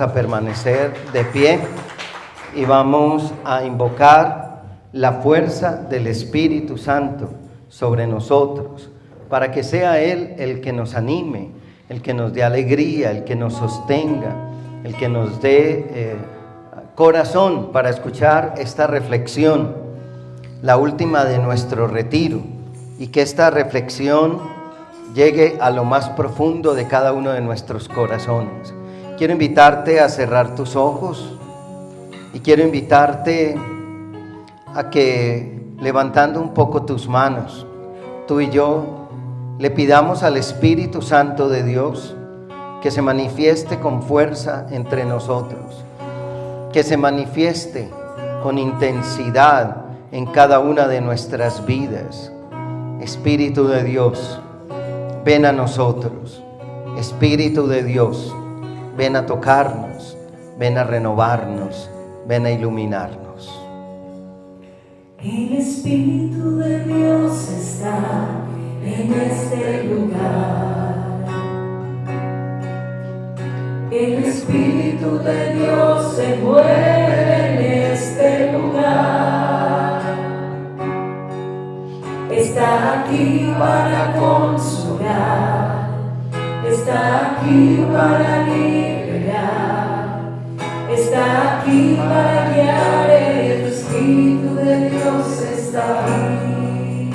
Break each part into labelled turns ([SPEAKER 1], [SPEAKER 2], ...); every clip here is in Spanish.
[SPEAKER 1] A permanecer de pie y vamos a invocar la fuerza del Espíritu Santo sobre nosotros, para que sea Él el que nos anime, el que nos dé alegría, el que nos sostenga, el que nos dé corazón para escuchar esta reflexión, la última de nuestro retiro, y que esta reflexión llegue a lo más profundo de cada uno de nuestros corazones. Quiero invitarte a cerrar tus ojos y quiero invitarte a que, levantando un poco tus manos, tú y yo le pidamos al Espíritu Santo de Dios que se manifieste con fuerza entre nosotros, que se manifieste con intensidad en cada una de nuestras vidas. Espíritu de Dios, ven a nosotros. Espíritu de Dios, ven a tocarnos, ven a renovarnos, ven a iluminarnos.
[SPEAKER 2] El Espíritu de Dios está en este lugar. El Espíritu de Dios se mueve en este lugar. Está aquí para consolar, está aquí para liberar, está aquí para guiar. El Espíritu de Dios está aquí.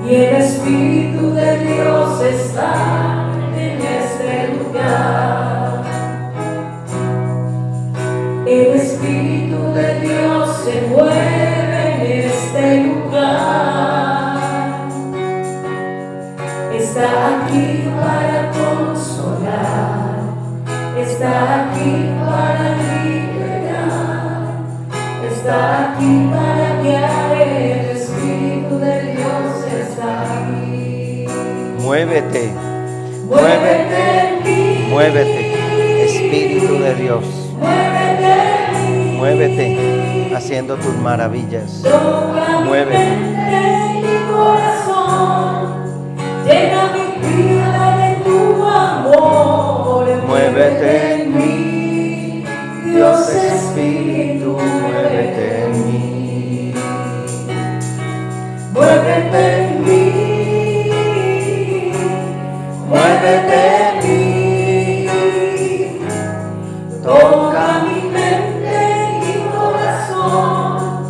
[SPEAKER 2] Y el Espíritu de Dios está en este lugar. El Espíritu de Dios se mueve en este lugar. Está aquí para consolar, está aquí para liberar, está aquí para guiar. El Espíritu de Dios está aquí.
[SPEAKER 1] Muévete,
[SPEAKER 2] Muévete en mí,
[SPEAKER 1] muévete, Espíritu de Dios,
[SPEAKER 2] muévete en mí,
[SPEAKER 1] muévete haciendo tus maravillas.
[SPEAKER 2] toca mi
[SPEAKER 1] Muévete.
[SPEAKER 2] mente y mi corazón, llena mi vida de tu amor.
[SPEAKER 1] Muévete
[SPEAKER 2] en mí, Dios Espíritu, muévete en mí. Muévete en mí, muévete en mí. Toca mi mente y mi corazón,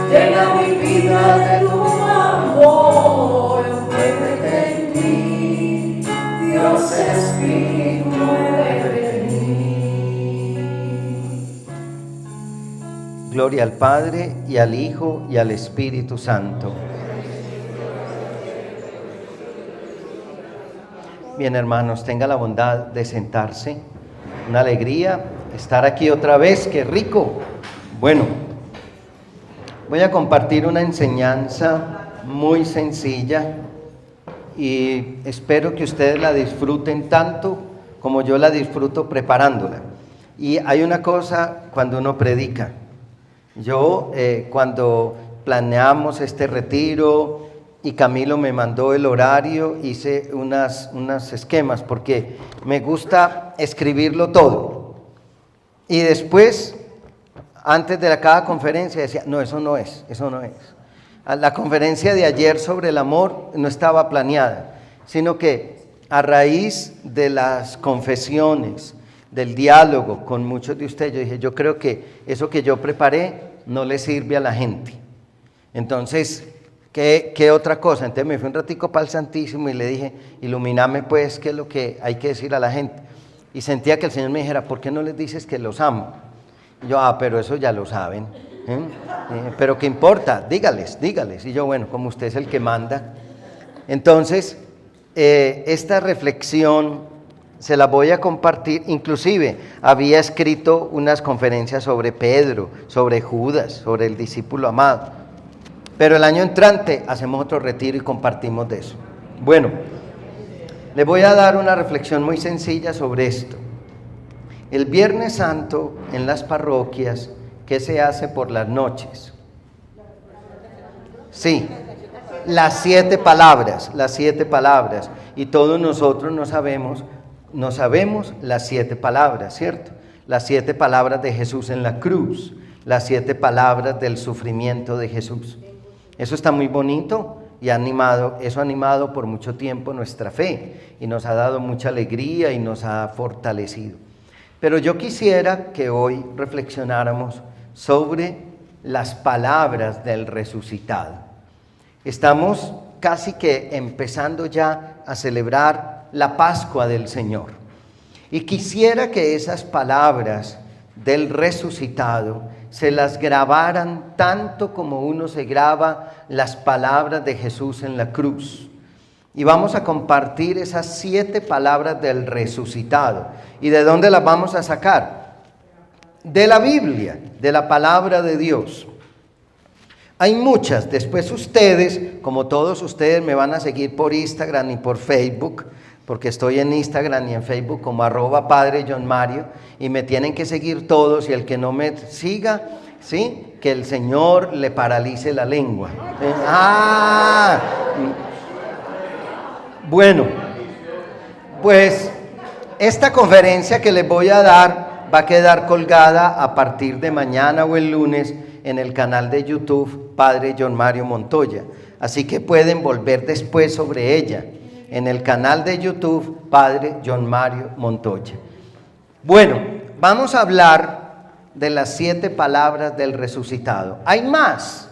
[SPEAKER 2] llena mi vida de tu amor. Muévete en mí, Dios Espíritu, muévete en mí.
[SPEAKER 1] Gloria al Padre, y al Hijo, y al Espíritu Santo. Bien, hermanos, tenga la bondad de sentarse. Una alegría estar aquí otra vez, qué rico. Bueno, voy a compartir una enseñanza muy sencilla y espero que ustedes la disfruten tanto como yo la disfruto preparándola. Y hay una cosa cuando uno predica. Yo cuando planeamos este retiro y Camilo me mandó el horario, hice unos esquemas porque me gusta escribirlo todo. Y después, antes de cada conferencia decía, no, eso no es. La conferencia de ayer sobre el amor no estaba planeada, sino que a raíz de las confesiones, del diálogo con muchos de ustedes, yo dije, yo creo que eso que yo preparé no le sirve a la gente. Entonces, ¿qué otra cosa? Entonces me fui un ratico para el Santísimo y le dije, ilumíname pues qué es lo que hay que decir a la gente. Y sentía que el Señor me dijera, ¿por qué no les dices que los amo? Y yo, pero eso ya lo saben. Pero ¿qué importa? Dígales. Y yo, bueno, como usted es el que manda. Entonces, esta reflexión se la voy a compartir. Inclusive había escrito unas conferencias sobre Pedro, sobre Judas, sobre el discípulo amado. Pero el año entrante hacemos otro retiro y compartimos de eso. Bueno, les voy a dar una reflexión muy sencilla sobre esto. El Viernes Santo en las parroquias, ¿qué se hace por las noches? Sí, las 7 palabras. Y todos nosotros no sabemos no sabemos las 7 palabras, ¿cierto? Las 7 palabras de Jesús en la cruz, las 7 palabras del sufrimiento de Jesús. Eso está muy bonito y eso ha animado por mucho tiempo nuestra fe y nos ha dado mucha alegría y nos ha fortalecido. Pero yo quisiera que hoy reflexionáramos sobre las palabras del resucitado. Estamos casi que empezando ya a celebrar la Pascua del Señor. Y quisiera que esas palabras del resucitado se las grabaran tanto como uno se graba las palabras de Jesús en la cruz. Y vamos a compartir esas 7 palabras del resucitado. ¿Y de dónde las vamos a sacar? De la Biblia, de la palabra de Dios. Hay muchas. Después ustedes, como todos ustedes, me van a seguir por Instagram y por Facebook, porque estoy en Instagram y en Facebook como @Padre John Mario, y me tienen que seguir todos, y el que no me siga, ¿sí?, que el Señor le paralice la lengua. Bueno, pues esta conferencia que les voy a dar va a quedar colgada a partir de mañana o el lunes en el canal de YouTube Padre John Mario Montoya, así que pueden volver después sobre ella en el canal de YouTube Padre John Mario Montoya. Bueno, vamos a hablar de las 7 palabras del resucitado. Hay más.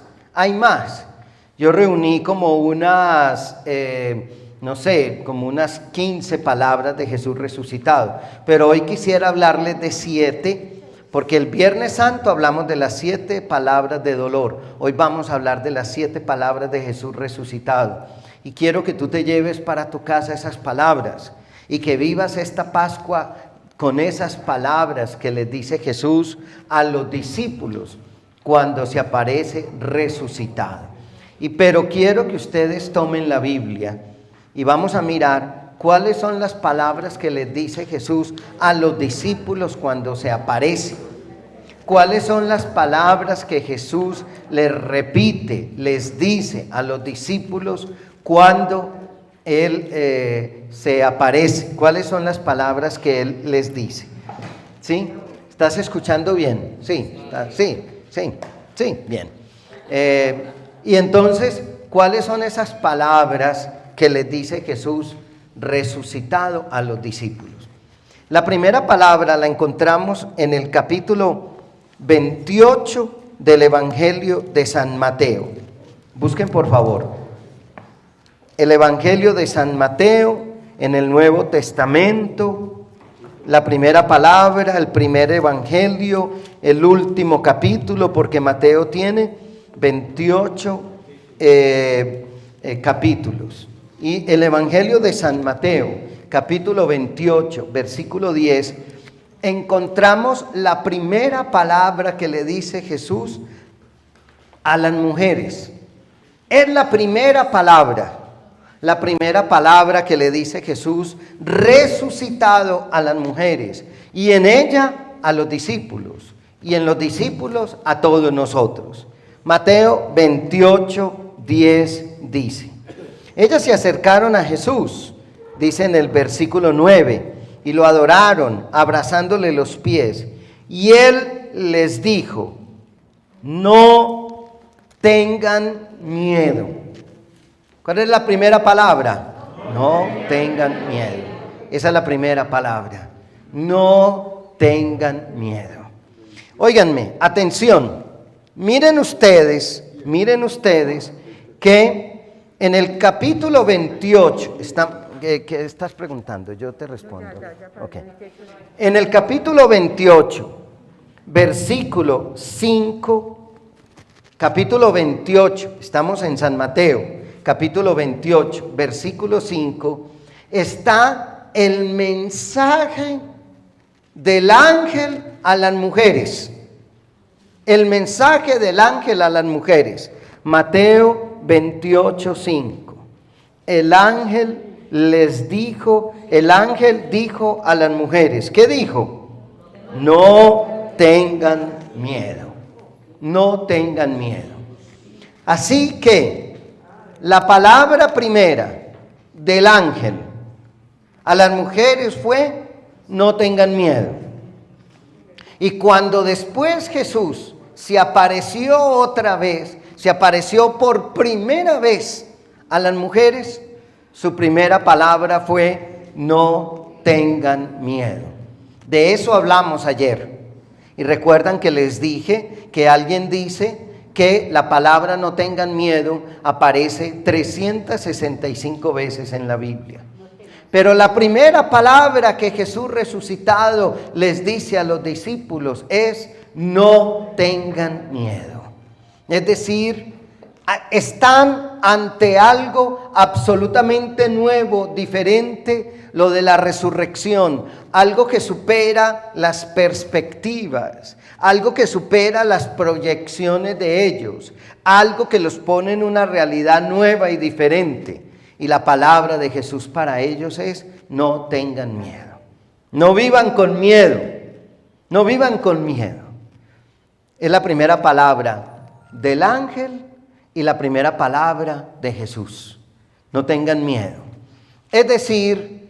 [SPEAKER 1] Yo reuní como unas, como unas 15 palabras de Jesús resucitado, pero hoy quisiera hablarles de 7, porque el Viernes Santo hablamos de las 7 palabras de dolor. Hoy vamos a hablar de las 7 palabras de Jesús resucitado. Y quiero que tú te lleves para tu casa esas palabras y que vivas esta Pascua con esas palabras que les dice Jesús a los discípulos cuando se aparece resucitado. Pero quiero que ustedes tomen la Biblia y vamos a mirar cuáles son las palabras que les dice Jesús a los discípulos cuando se aparece. ¿Cuáles son las palabras que Jesús les repite, les dice a los discípulos cuando Él se aparece? ¿Cuáles son las palabras que Él les dice? ¿Sí? ¿Estás escuchando bien? Sí, bien. Y entonces, ¿cuáles son esas palabras que les dice Jesús resucitado a los discípulos? La primera palabra la encontramos en el capítulo 28 del Evangelio de San Mateo. Busquen por favor el Evangelio de San Mateo en el Nuevo Testamento, la primera palabra, el primer Evangelio, el último capítulo, porque Mateo tiene 28 capítulos. Y el Evangelio de San Mateo, capítulo 28, versículo 10, encontramos la primera palabra que le dice Jesús a las mujeres. Es la primera palabra que le dice Jesús resucitado a las mujeres, y en ella a los discípulos, y en los discípulos a todos nosotros. Mateo 28, 10 dice: ellas se acercaron a Jesús, dice en el versículo 9, y lo adoraron, abrazándole los pies. Y él les dijo: no tengan miedo. ¿Cuál es la primera palabra? No tengan miedo. Esa es la primera palabra. No tengan miedo. Óiganme, atención. Miren ustedes que en el capítulo 28, ¿qué estás preguntando? Yo te respondo. Okay. En el capítulo 28, versículo 5, capítulo 28, estamos en San Mateo, capítulo 28, versículo 5, está el mensaje del ángel a las mujeres. El mensaje del ángel a las mujeres. Mateo 28, 5. El ángel dijo a las mujeres, ¿qué dijo? No tengan miedo, no tengan miedo. Así que la palabra primera del ángel A las mujeres fue, no tengan miedo. Y cuando después Jesús se apareció otra vez, se apareció por primera vez a las mujeres, su primera palabra fue, no tengan miedo. De eso hablamos ayer. Y recuerdan que les dije que alguien dice que la palabra no tengan miedo aparece 365 veces en la Biblia. Pero la primera palabra que Jesús resucitado les dice a los discípulos es, no tengan miedo. Es decir, están ante algo absolutamente nuevo, diferente, lo de la resurrección, algo que supera las perspectivas, algo que supera las proyecciones de ellos, algo que los pone en una realidad nueva y diferente. Y la palabra de Jesús para ellos es, no tengan miedo. No vivan con miedo. No vivan con miedo. Es la primera palabra del ángel y la primera palabra de Jesús. No tengan miedo. Es decir,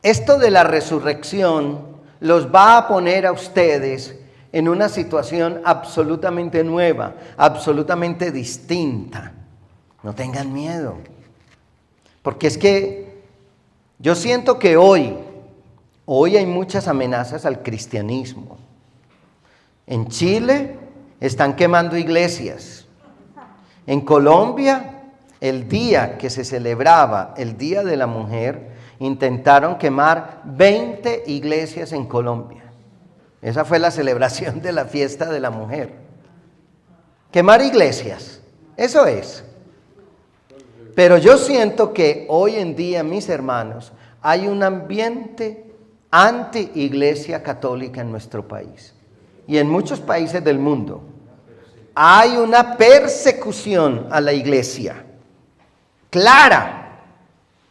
[SPEAKER 1] esto de la resurrección los va a poner a ustedes en una situación absolutamente nueva, absolutamente distinta. No tengan miedo. Porque es que yo siento que hoy hay muchas amenazas al cristianismo. En Chile están quemando iglesias. En Colombia, el día que se celebraba el Día de la Mujer, intentaron quemar 20 iglesias en Colombia. Esa fue la celebración de la fiesta de la mujer. Quemar iglesias, eso es. Pero yo siento que hoy en día, mis hermanos, hay un ambiente anti-iglesia católica en nuestro país y en muchos países del mundo. Hay una persecución a la iglesia, clara.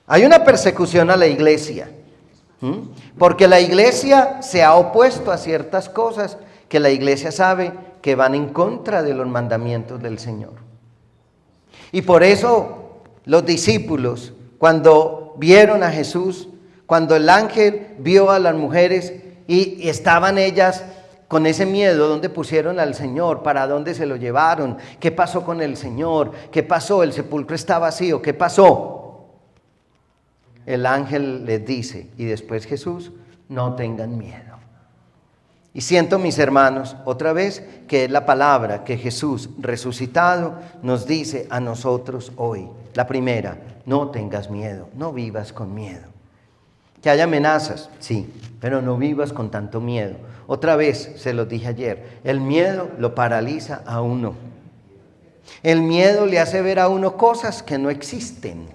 [SPEAKER 1] Hay una persecución a la iglesia, porque la iglesia se ha opuesto a ciertas cosas que la iglesia sabe que van en contra de los mandamientos del Señor. Y por eso los discípulos, cuando vieron a Jesús, cuando el ángel vio a las mujeres y estaban ellas con ese miedo, ¿dónde pusieron al Señor? ¿Para dónde se lo llevaron? ¿Qué pasó con el Señor? ¿Qué pasó? ¿El sepulcro está vacío? ¿Qué pasó? El ángel les dice, y después Jesús, no tengan miedo. Y siento, mis hermanos, otra vez, que es la palabra que Jesús resucitado nos dice a nosotros hoy. La primera, no tengas miedo, no vivas con miedo. Que haya amenazas, sí, pero no vivas con tanto miedo. Otra vez, se los dije ayer, el miedo lo paraliza a uno. El miedo le hace ver a uno cosas que no existen.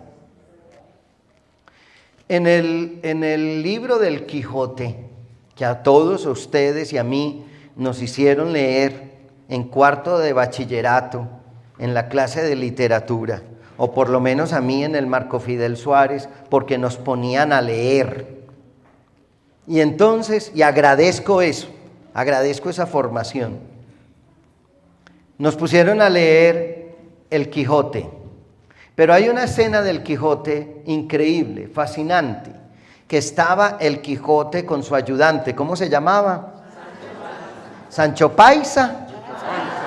[SPEAKER 1] En el libro del Quijote, que a todos ustedes y a mí nos hicieron leer en cuarto de bachillerato, en la clase de literatura, o por lo menos a mí en el Marco Fidel Suárez, porque nos ponían a leer. Y entonces, y agradezco eso, agradezco esa formación. Nos pusieron a leer el Quijote, pero hay una escena del Quijote increíble, fascinante, que estaba el Quijote con su ayudante. ¿Cómo se llamaba? ¿Sancho Paisa?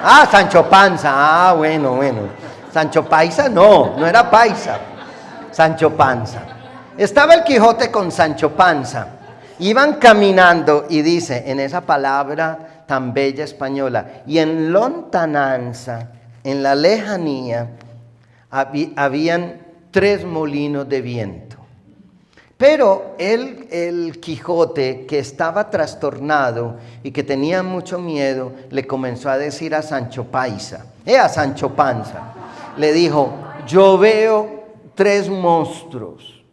[SPEAKER 1] Ah, Sancho Panza. Ah, bueno. Sancho Paisa no era Paisa. Sancho Panza. Estaba el Quijote con Sancho Panza. Iban caminando y dice en esa palabra tan bella española, y en lontananza, en la lejanía, habían 3 molinos de viento. Pero el Quijote, que estaba trastornado y que tenía mucho miedo, le comenzó a decir a Sancho Paisa, a Sancho Panza, le dijo, yo veo 3 monstruos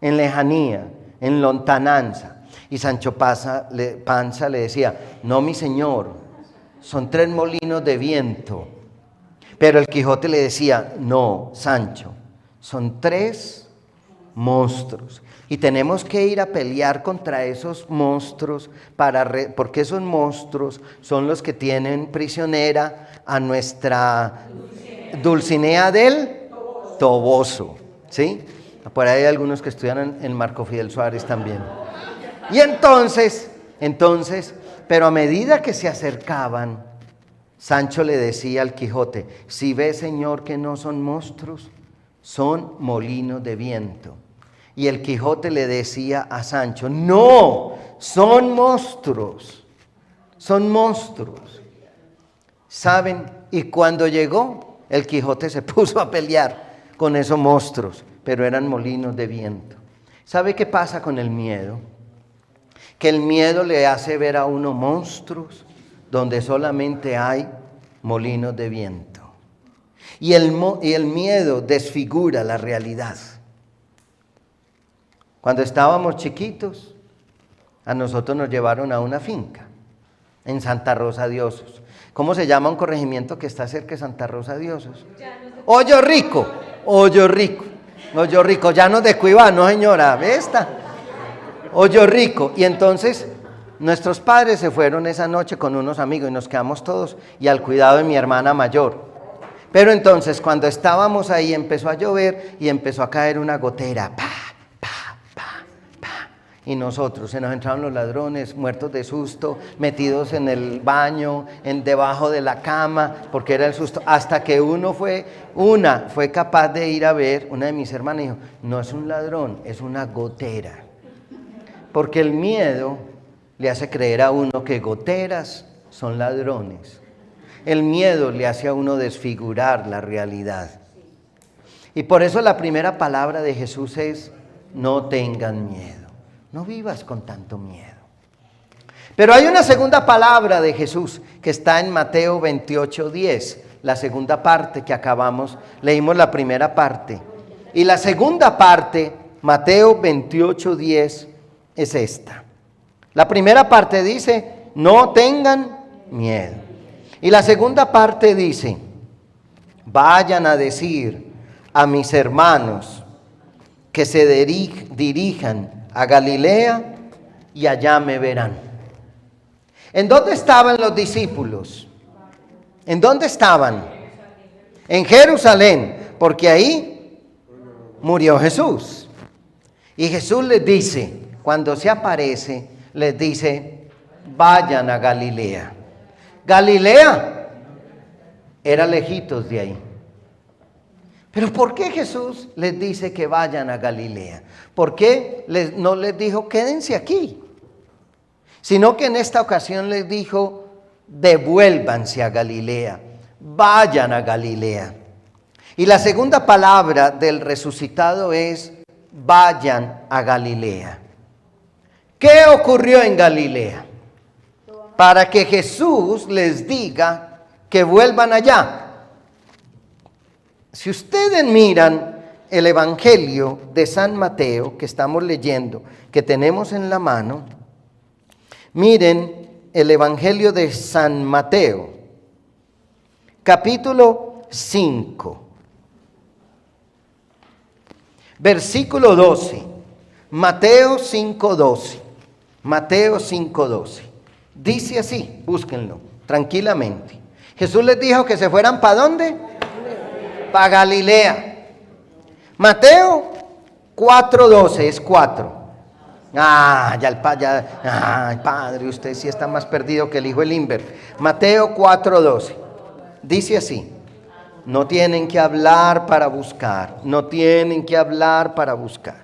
[SPEAKER 1] en lejanía, en lontananza. Y Sancho Panza le decía, no, mi señor, son 3 molinos de viento. Pero el Quijote le decía, no, Sancho, son 3 monstruos. Y tenemos que ir a pelear contra esos monstruos, porque esos monstruos son los que tienen prisionera a nuestra Dulcinea del Toboso, ¿sí? Por ahí hay algunos que estudian en Marco Fidel Suárez también. Y entonces, pero a medida que se acercaban, Sancho le decía al Quijote: si ve, señor, que no son monstruos, son molinos de viento. Y el Quijote le decía a Sancho: no, son monstruos, son monstruos. ¿Saben? Y cuando llegó, el Quijote se puso a pelear con esos monstruos, pero eran molinos de viento. ¿Sabe qué pasa con el miedo? Que el miedo le hace ver a uno monstruos donde solamente hay molinos de viento. Y el miedo desfigura la realidad. Cuando estábamos chiquitos, a nosotros nos llevaron a una finca en Santa Rosa de Osos. ¿Cómo se llama un corregimiento que está cerca de Santa Rosa de Osos? Hoyo Rico, Hoyo Rico, Hoyo Rico, Llanos de Cuibá, no señora, ¿esta? Hoyo Rico. Y entonces nuestros padres se fueron esa noche con unos amigos y nos quedamos todos y al cuidado de mi hermana mayor. Pero entonces cuando estábamos ahí empezó a llover y empezó a caer una gotera, ¡pa! Y nosotros, se nos entraron los ladrones, muertos de susto, metidos en el baño, debajo de la cama, porque era el susto, hasta que una fue capaz de ir a ver, una de mis hermanas dijo: no es un ladrón, es una gotera. Porque el miedo le hace creer a uno que goteras son ladrones. El miedo le hace a uno desfigurar la realidad. Y por eso la primera palabra de Jesús es: no tengan miedo. No vivas con tanto miedo. Pero hay una segunda palabra de Jesús que está en Mateo 28:10, la segunda parte que acabamos, leímos la primera parte. Y la segunda parte, Mateo 28:10, es esta. La primera parte dice: no tengan miedo. Y la segunda parte dice: vayan a decir a mis hermanos que se dirijan a Galilea y allá me verán. ¿En dónde estaban los discípulos? ¿En dónde estaban? En Jerusalén, porque ahí murió Jesús. Y Jesús les dice, cuando se aparece, les dice: vayan a Galilea. Galilea era lejitos de ahí. Pero ¿por qué Jesús les dice que vayan a Galilea? ¿Por qué no les dijo quédense aquí? Sino que en esta ocasión les dijo: devuélvanse a Galilea, vayan a Galilea. Y la segunda palabra del resucitado es: vayan a Galilea. ¿Qué ocurrió en Galilea? Para que Jesús les diga que vuelvan allá. Si ustedes miran el Evangelio de San Mateo que estamos leyendo, que tenemos en la mano, miren el Evangelio de San Mateo, capítulo 5, versículo 12, Mateo 5:12, Mateo 5:12, dice así, búsquenlo tranquilamente. Jesús les dijo que se fueran ¿para dónde? Para Galilea. Mateo 4:12, es 4. Padre, usted sí está más perdido que el hijo del Inver. Mateo 4:12, dice así: no tienen que hablar para buscar, no tienen que hablar para buscar.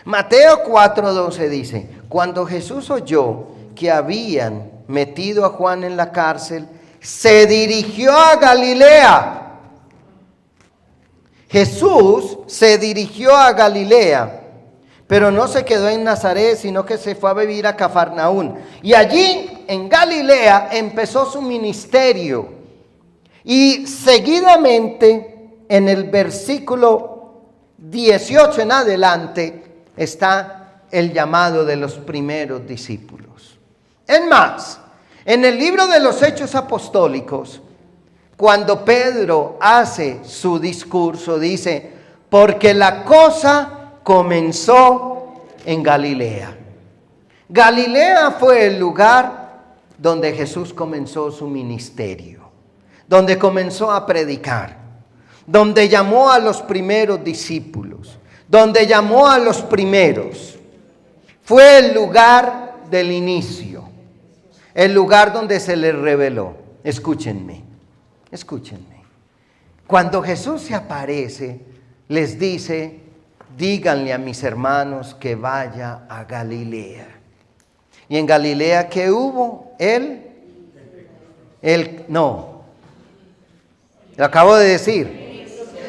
[SPEAKER 1] Mateo 4:12 dice: cuando Jesús oyó que habían metido a Juan en la cárcel, se dirigió a Galilea. Jesús se dirigió a Galilea, pero no se quedó en Nazaret, sino que se fue a vivir a Cafarnaún. Y allí, en Galilea, empezó su ministerio. Y seguidamente, en el versículo 18 en adelante, está el llamado de los primeros discípulos. Es más, en el libro de los Hechos Apostólicos, cuando Pedro hace su discurso, dice: porque la cosa comenzó en Galilea. Galilea fue el lugar donde Jesús comenzó su ministerio, donde comenzó a predicar, donde llamó a los primeros discípulos, donde llamó a los primeros. Fue el lugar del inicio, el lugar donde se les reveló. Escúchenme, escúchenme. Cuando Jesús se aparece, les dice, díganle a mis hermanos que vaya a Galilea. ¿Y en Galilea qué hubo? No, lo acabo de decir.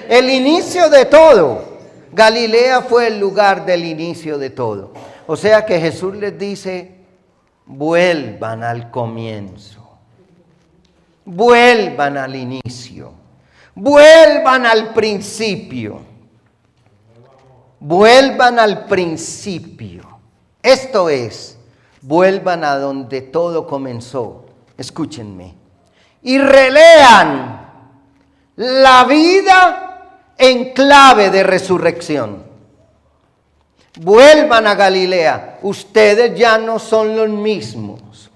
[SPEAKER 1] El inicio de todo. Galilea fue el lugar del inicio de todo. O sea que Jesús les dice, vuelvan al comienzo. Vuelvan al inicio. Vuelvan al principio. Vuelvan al principio. Esto es, vuelvan a donde todo comenzó. Escúchenme. Y relean la vida en clave de resurrección. Vuelvan a Galilea. Ustedes ya no son los mismos,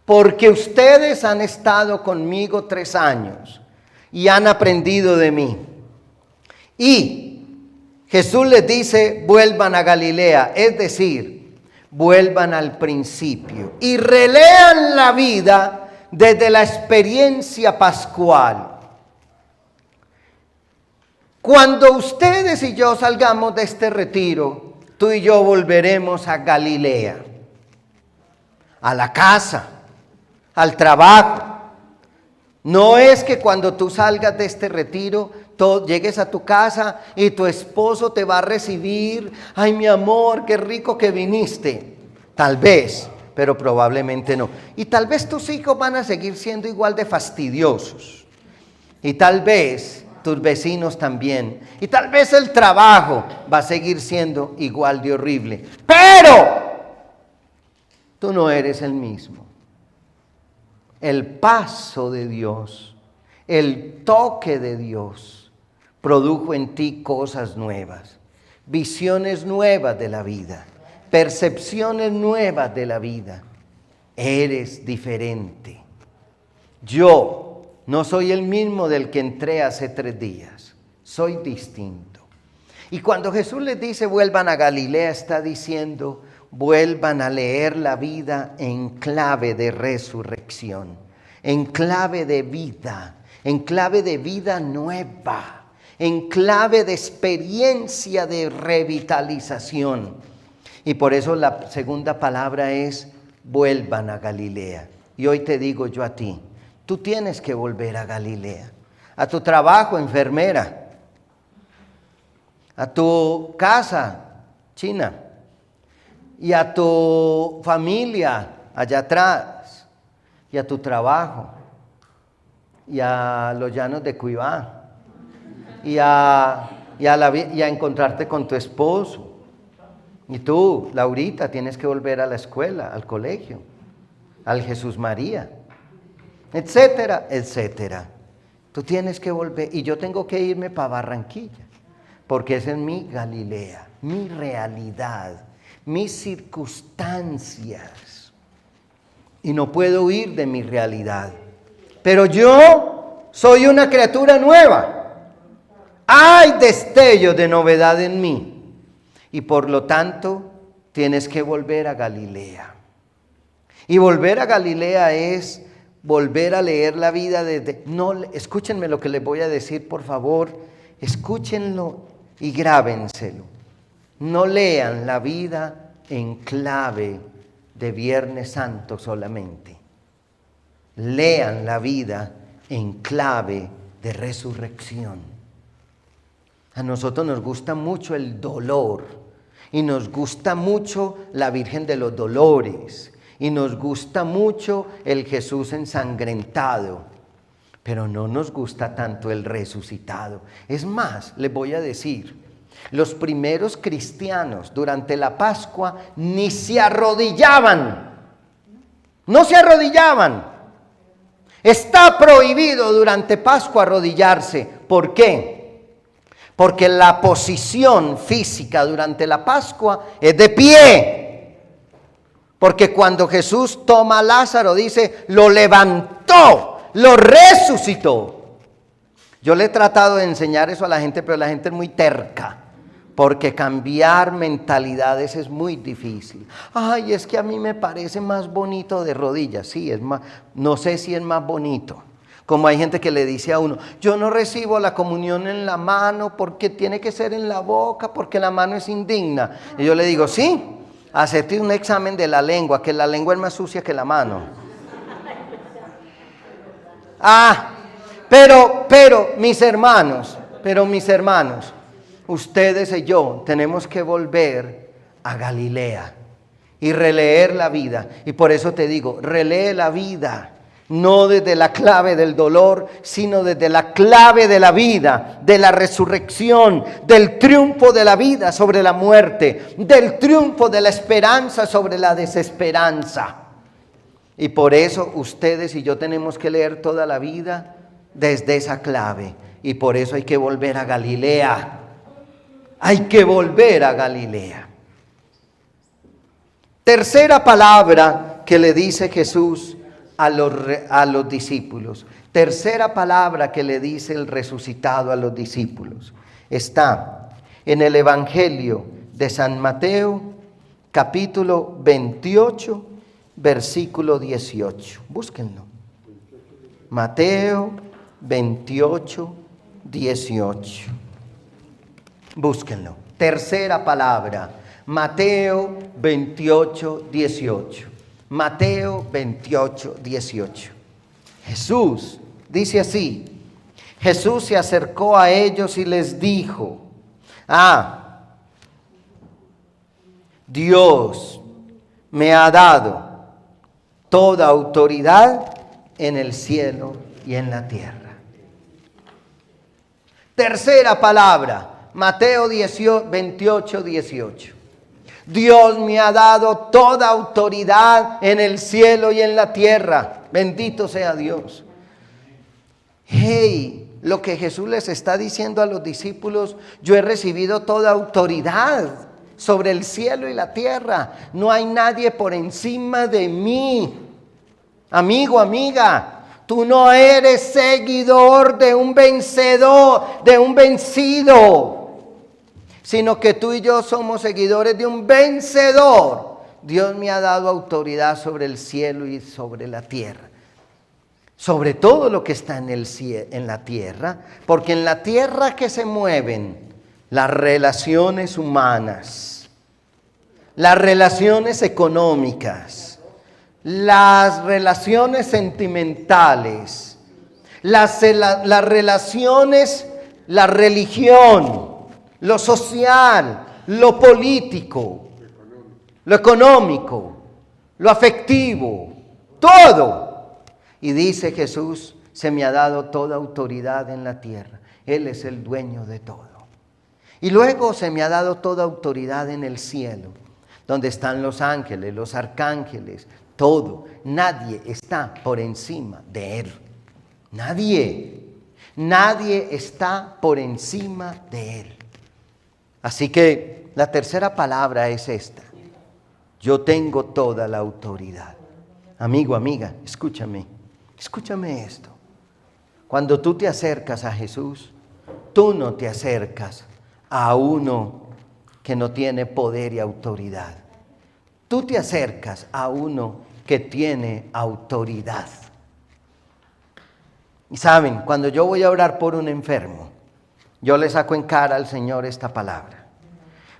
[SPEAKER 1] porque ustedes han estado conmigo 3 años y han aprendido de mí. Y Jesús les dice, vuelvan a Galilea, es decir, vuelvan al principio y relean la vida desde la experiencia pascual. Cuando ustedes y yo salgamos de este retiro, tú y yo volveremos a Galilea, a la casa, al trabajo. No es que cuando tú salgas de este retiro, llegues a tu casa y tu esposo te va a recibir. Ay, mi amor, qué rico que viniste. Tal vez, pero probablemente no. Y tal vez tus hijos van a seguir siendo igual de fastidiosos. Y tal vez tus vecinos también. Y tal vez el trabajo va a seguir siendo igual de horrible. Pero tú no eres el mismo. El paso de Dios, el toque de Dios, produjo en ti cosas nuevas, visiones nuevas de la vida, percepciones nuevas de la vida. Eres diferente. Yo no soy el mismo del que entré hace 3 días. Soy distinto. Y cuando Jesús les dice vuelvan a Galilea, está diciendo vuelvan a leer la vida en clave de resurrección, en clave de vida nueva, en clave de experiencia de revitalización. Y por eso la segunda palabra es vuelvan a Galilea. Y hoy te digo yo a ti, tú tienes que volver a Galilea, a tu trabajo, enfermera, a tu casa, China, y a tu familia allá atrás, y a tu trabajo, y a los llanos de Cuibá, y a encontrarte con tu esposo. Y tú, Laurita, tienes que volver a la escuela, al colegio, al Jesús María, etcétera, etcétera. Tú tienes que volver, y yo tengo que irme para Barranquilla, porque esa es mi Galilea, mi realidad, mis circunstancias. Y no puedo huir de mi realidad. Pero yo soy una criatura nueva. Hay destellos de novedad en mí. Y por lo tanto, tienes que volver a Galilea. Y volver a Galilea es volver a leer la vida desde... No, escúchenme lo que les voy a decir, por favor. Escúchenlo y grábenselo. No lean la vida en clave de Viernes Santo solamente. Lean la vida en clave de resurrección. A nosotros nos gusta mucho el dolor y nos gusta mucho la Virgen de los Dolores y nos gusta mucho el Jesús ensangrentado, pero no nos gusta tanto el resucitado. Es más, les voy a decir, los primeros cristianos durante la Pascua ni se arrodillaban, no se arrodillaban. Está prohibido durante Pascua arrodillarse. ¿Por qué? Porque la posición física durante la Pascua es de pie. Porque cuando Jesús toma a Lázaro, dice, lo levantó, lo resucitó. Yo le he tratado de enseñar eso a la gente, pero la gente es muy terca. porque cambiar mentalidades es muy difícil. Ay, es que a mí me parece más bonito de rodillas. Sí, es más, no sé si es más bonito. Como hay gente que le dice a uno, yo no recibo la comunión en la mano porque tiene que ser en la boca, porque la mano es indigna. Y yo le digo, sí, hacete un examen de la lengua, que la lengua es más sucia que la mano. Pero mis hermanos, ustedes y yo tenemos que volver a Galilea y releer la vida. Y por eso te digo, relee la vida. No desde la clave del dolor, sino desde la clave de la vida, de la resurrección, del triunfo de la vida sobre la muerte, del triunfo de la esperanza sobre la desesperanza. Y por eso ustedes y yo tenemos que leer toda la vida desde esa clave. Y por eso hay que volver a Galilea. Hay que volver a Galilea. Tercera palabra que le dice Jesús a los discípulos. Tercera palabra que le dice el resucitado a los discípulos. Está en el Evangelio de San Mateo, capítulo 28, versículo 18. Búsquenlo. Mateo 28, 18. Búsquenlo. Tercera palabra. Mateo 28, 18. Mateo 28, 18. Jesús dice así. Jesús se acercó a ellos y les dijo, Dios me ha dado toda autoridad en el cielo y en la tierra. Tercera palabra, Mateo 28, 18. Dios me ha dado toda autoridad en el cielo y en la tierra. Bendito sea Dios. Hey, lo que Jesús les está diciendo a los discípulos, yo he recibido toda autoridad sobre el cielo y la tierra. No hay nadie por encima de mí. Amigo, amiga, tú no eres seguidor de un vencedor, de un vencido, sino que tú y yo somos seguidores de un vencedor. Dios me ha dado autoridad sobre el cielo y sobre la tierra. Sobre todo lo que está en la tierra, porque en la tierra que se mueven las relaciones humanas, las relaciones económicas, las relaciones sentimentales, las relaciones, la religión, lo social, lo político, lo económico, lo afectivo, todo. Y dice Jesús, se me ha dado toda autoridad en la tierra. Él es el dueño de todo. Y luego se me ha dado toda autoridad en el cielo, donde están los ángeles, los arcángeles, todo. Nadie está por encima de Él. Nadie. Nadie está por encima de Él. Así que la tercera palabra es esta. Yo tengo toda la autoridad. Amigo, amiga, escúchame. Escúchame esto. Cuando tú te acercas a Jesús, tú no te acercas a uno que no tiene poder y autoridad. Tú te acercas a uno que tiene autoridad. Y saben, cuando yo voy a orar por un enfermo, yo le saco en cara al Señor esta palabra.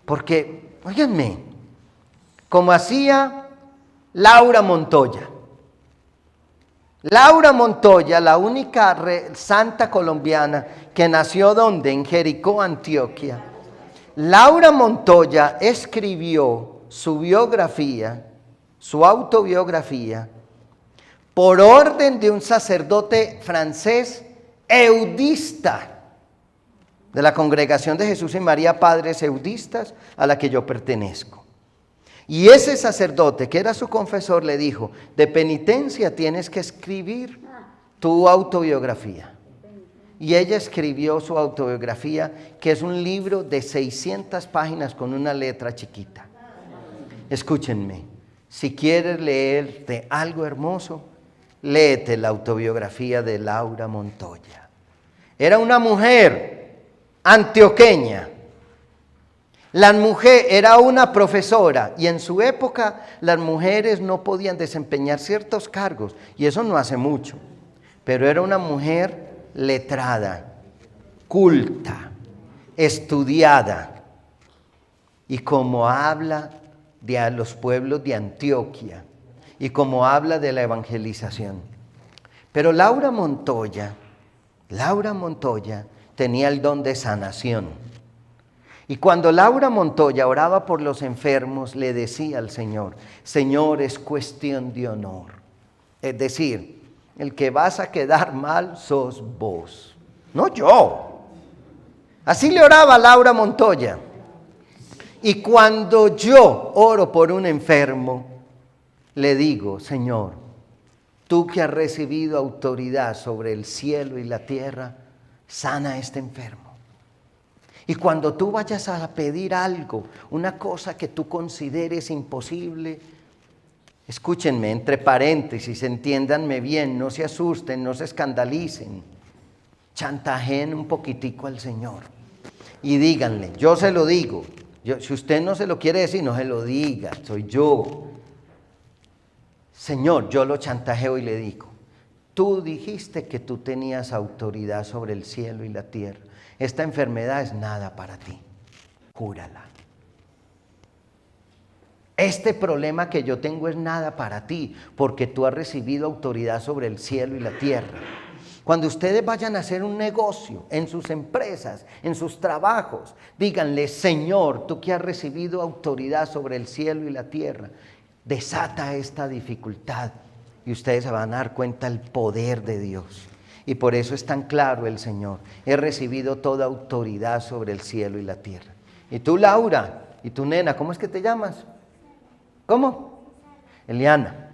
[SPEAKER 1] Porque, óiganme, como hacía Laura Montoya. Laura Montoya, la única santa colombiana que nació ¿dónde? En Jericó, Antioquia. Laura Montoya escribió su biografía, su autobiografía, por orden de un sacerdote francés eudista, de la Congregación de Jesús y María Padres Eudistas, a la que yo pertenezco. Y ese sacerdote, que era su confesor, le dijo, de penitencia tienes que escribir tu autobiografía. Y ella escribió su autobiografía, que es un libro de 600 páginas con una letra chiquita. Escúchenme, si quieres leerte algo hermoso, léete la autobiografía de Laura Montoya. Era una mujer antioqueña, La mujer era una profesora y en su época las mujeres no podían desempeñar ciertos cargos y eso no hace mucho, pero era una mujer letrada, culta, estudiada y como habla de los pueblos de Antioquia y como habla de la evangelización. Pero Laura Montoya tenía el don de sanación. Y cuando Laura Montoya oraba por los enfermos, le decía al Señor, Señor, es cuestión de honor. Es decir, el que vas a quedar mal sos vos, no yo. Así le oraba Laura Montoya. Y cuando yo oro por un enfermo, le digo, Señor, tú que has recibido autoridad sobre el cielo y la tierra, sana a este enfermo. Y cuando tú vayas a pedir algo, una cosa que tú consideres imposible, escúchenme, entre paréntesis, entiéndanme bien, no se asusten, no se escandalicen, chantajeen un poquitico al Señor y díganle, yo se lo digo, si usted no se lo quiere decir, no se lo diga, soy yo. Señor, yo lo chantajeo y le digo, tú dijiste que tú tenías autoridad sobre el cielo y la tierra. Esta enfermedad es nada para ti, cúrala. Este problema que yo tengo es nada para ti, porque tú has recibido autoridad sobre el cielo y la tierra. Cuando ustedes vayan a hacer un negocio, en sus empresas, en sus trabajos, díganle, Señor, tú que has recibido autoridad sobre el cielo y la tierra, desata esta dificultad y ustedes se van a dar cuenta del poder de Dios. Y por eso es tan claro el Señor. He recibido toda autoridad sobre el cielo y la tierra. Y tú, Laura, y tú, nena, ¿cómo es que te llamas? ¿Cómo? Eliana.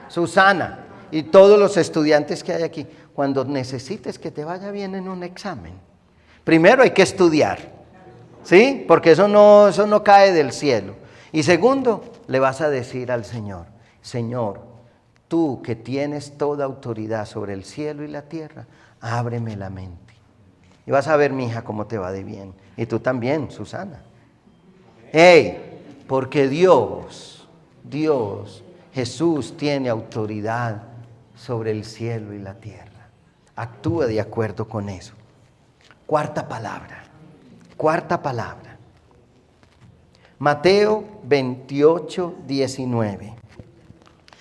[SPEAKER 1] Susana. Y todos los estudiantes que hay aquí. Cuando necesites que te vaya bien en un examen, primero hay que estudiar. ¿Sí? Porque eso no cae del cielo. Y segundo, le vas a decir al Señor, Señor, tú que tienes toda autoridad sobre el cielo y la tierra, ábreme la mente. Y vas a ver, mi hija, cómo te va de bien. Y tú también, Susana. Porque Dios, Jesús tiene autoridad sobre el cielo y la tierra. Actúa de acuerdo con eso. Cuarta palabra. Mateo 28, 19.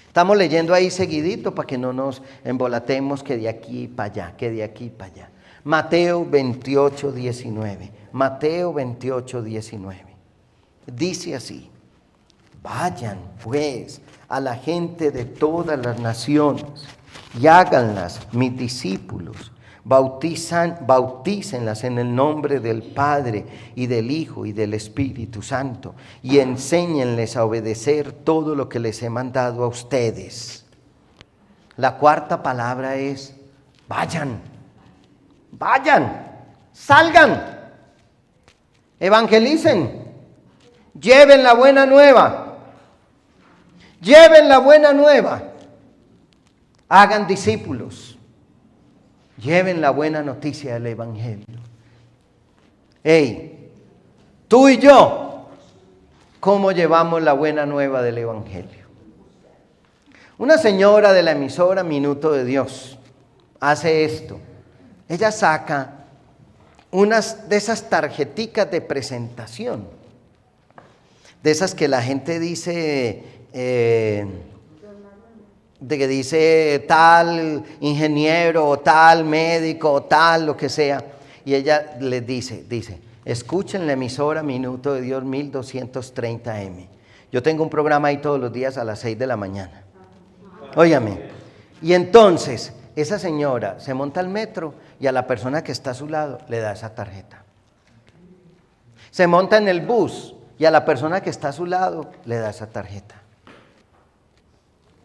[SPEAKER 1] Estamos leyendo ahí seguidito para que no nos embolatemos que de aquí para allá, Mateo 28, 19. Mateo 28, 19. Dice así, vayan pues a la gente de todas las naciones y háganlas mis discípulos. Bautícenlas en el nombre del Padre y del Hijo y del Espíritu Santo y enséñenles a obedecer todo lo que les he mandado a ustedes. La cuarta palabra es vayan, salgan, evangelicen, lleven la buena nueva, hagan discípulos. Lleven la buena noticia del Evangelio. Tú y yo, ¿cómo llevamos la buena nueva del Evangelio? Una señora de la emisora Minuto de Dios hace esto. Ella saca unas de esas tarjeticas de presentación, de esas que la gente dice... de que dice tal ingeniero, tal médico, tal lo que sea, y ella les dice, escuchen la emisora Minuto de Dios 1230M. Yo tengo un programa ahí todos los días a las 6 de la mañana. Óigame. Y entonces, esa señora se monta al metro y a la persona que está a su lado le da esa tarjeta. Se monta en el bus y a la persona que está a su lado le da esa tarjeta.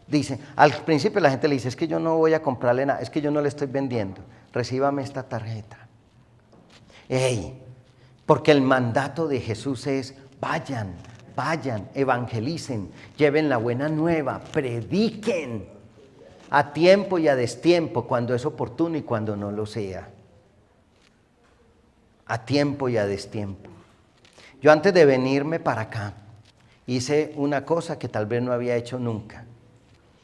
[SPEAKER 1] Dice, al principio la gente le dice, es que yo no voy a comprarle nada, es que yo no le estoy vendiendo, recíbame esta tarjeta. Porque el mandato de Jesús es, vayan, evangelicen, lleven la buena nueva, prediquen, a tiempo y a destiempo, cuando es oportuno y cuando no lo sea. A tiempo y a destiempo. Yo antes de venirme para acá, hice una cosa que tal vez no había hecho nunca.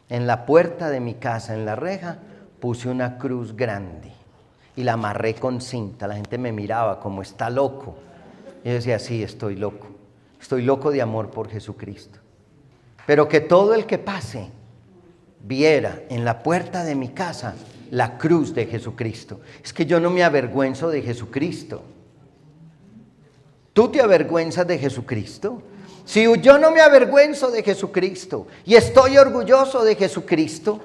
[SPEAKER 1] En la puerta de mi casa, en la reja, puse una cruz grande y la amarré con cinta. La gente me miraba como está loco. Y yo decía, sí, estoy loco de amor por Jesucristo. Pero que todo el que pase viera en la puerta de mi casa la cruz de Jesucristo. Es que yo no me avergüenzo de Jesucristo. ¿Tú te avergüenzas de Jesucristo? Si yo no me avergüenzo de Jesucristo y estoy orgulloso de Jesucristo,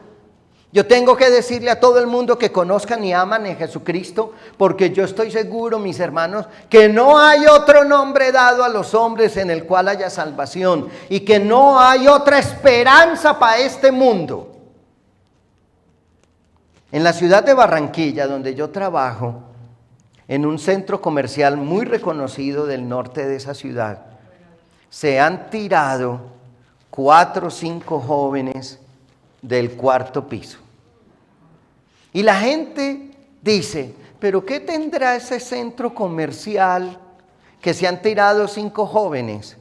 [SPEAKER 1] yo tengo que decirle a todo el mundo que conozcan y aman a Jesucristo, porque yo estoy seguro, mis hermanos, que no hay otro nombre dado a los hombres en el cual haya salvación y que no hay otra esperanza para este mundo. En la ciudad de Barranquilla, donde yo trabajo, en un centro comercial muy reconocido del norte de esa ciudad, se han tirado 4 o 5 jóvenes del 4º piso. Y la gente dice, ¿pero qué tendrá ese centro comercial que se han tirado 5 jóvenes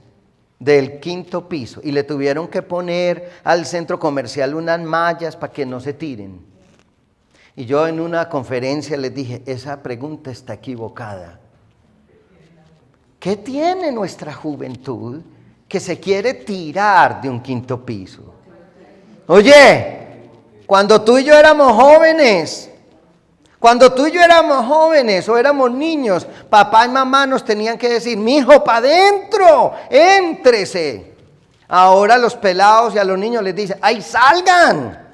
[SPEAKER 1] del 5º piso? Y le tuvieron que poner al centro comercial unas mallas para que no se tiren. Y yo en una conferencia les dije, esa pregunta está equivocada. ¿Qué tiene nuestra juventud que se quiere tirar de un 5º piso? Oye, cuando tú y yo éramos jóvenes o éramos niños, papá y mamá nos tenían que decir, mijo, para adentro, éntrese. Ahora los pelados y a los niños les dicen, ¡ay, salgan!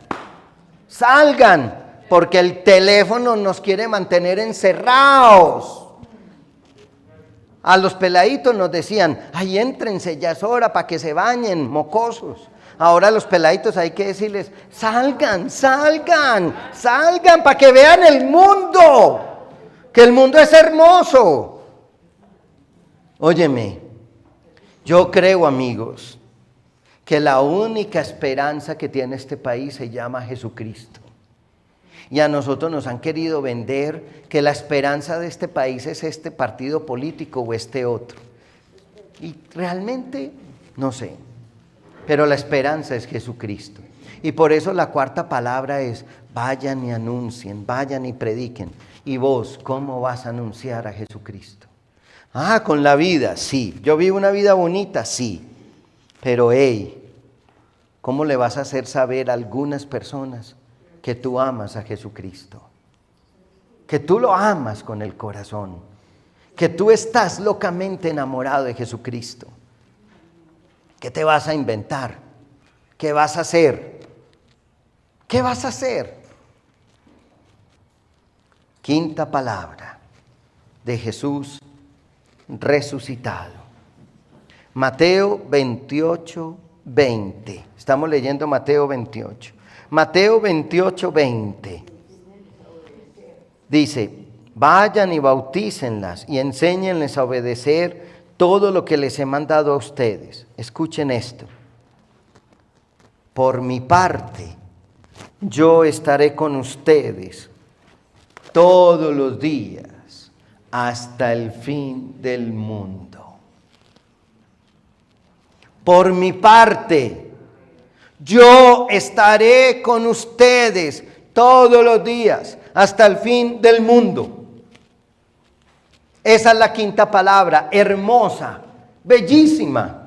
[SPEAKER 1] Porque el teléfono nos quiere mantener encerrados. A los peladitos nos decían, ¡ay, éntrense, ya es hora para que se bañen, mocosos! Ahora a los peladitos hay que decirles, salgan para que vean el mundo, que el mundo es hermoso. Óyeme, yo creo, amigos, que la única esperanza que tiene este país se llama Jesucristo. Y a nosotros nos han querido vender que la esperanza de este país es este partido político o este otro. Y realmente no sé. Pero la esperanza es Jesucristo. Y por eso la 4ª palabra es, vayan y anuncien, vayan y prediquen. ¿Y vos cómo vas a anunciar a Jesucristo? Ah, con la vida, sí. Yo vivo una vida bonita, sí. Pero ¿cómo le vas a hacer saber a algunas personas que tú amas a Jesucristo? Que tú lo amas con el corazón. Que tú estás locamente enamorado de Jesucristo. ¿Qué te vas a inventar? ¿Qué vas a hacer? ¿Qué vas a hacer? 5ª palabra de Jesús resucitado. Mateo 28, 20. Estamos leyendo Mateo 28. Mateo 28, 20. Dice, vayan y bautícenlas y enséñenles a obedecer todo lo que les he mandado a ustedes. Escuchen esto. Por mi parte, yo estaré con ustedes todos los días hasta el fin del mundo. Por mi parte, yo estaré con ustedes todos los días hasta el fin del mundo. Esa es la 5ª palabra, hermosa, bellísima.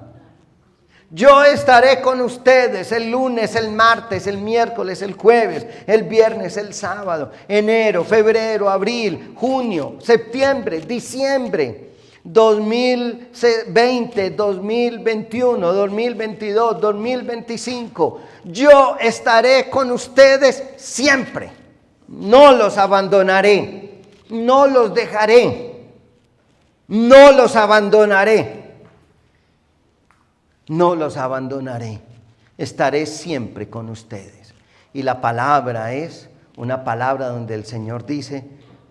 [SPEAKER 1] Yo estaré con ustedes el lunes, el martes, el miércoles, el jueves, el viernes, el sábado, enero, febrero, abril, junio, septiembre, diciembre, 2020, 2021, 2022, 2025. Yo estaré con ustedes siempre. No los abandonaré, no los dejaré. No los abandonaré. No los abandonaré. Estaré siempre con ustedes. Y la palabra es una palabra donde el Señor dice,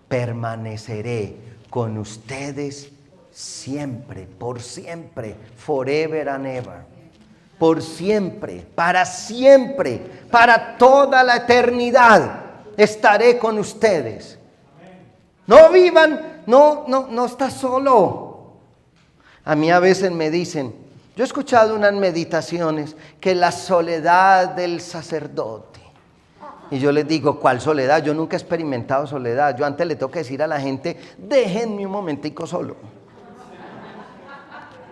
[SPEAKER 1] permaneceré con ustedes siempre, por siempre, forever and ever. Por siempre, para toda la eternidad estaré con ustedes. No vivan, no estás solo. A mí a veces me dicen, yo he escuchado unas meditaciones, que la soledad del sacerdote. Y yo les digo, ¿cuál soledad? Yo nunca he experimentado soledad. Yo antes le tengo que decir a la gente, déjenme un momentico solo.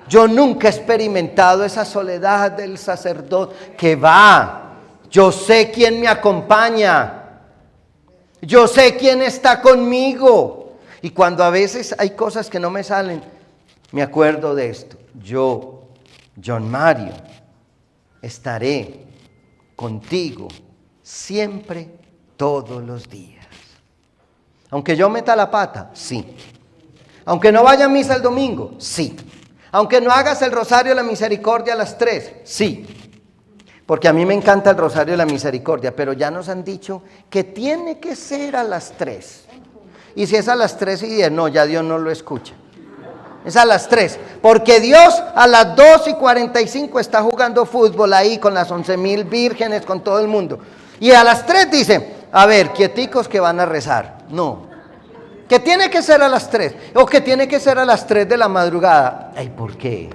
[SPEAKER 1] Yo nunca he experimentado esa soledad del sacerdote que va. Yo sé quién me acompaña. Yo sé quién está conmigo. Y cuando a veces hay cosas que no me salen, me acuerdo de esto. Yo, John Mario, estaré contigo siempre, todos los días. Aunque yo meta la pata, sí. Aunque no vaya a misa el domingo, sí. Aunque no hagas el rosario de la misericordia a las 3, sí. Porque a mí me encanta el rosario de la misericordia, pero ya nos han dicho que tiene que ser a las 3. Y si es a las 3:10, no, ya Dios no lo escucha. Es a las 3, porque Dios a las 2:45 está jugando fútbol ahí con las 11,000 vírgenes, con todo el mundo. Y a las 3 dice, a ver, quieticos que van a rezar. No, que tiene que ser a las 3, o que tiene que ser a las 3 de la madrugada. Ay, ¿por qué?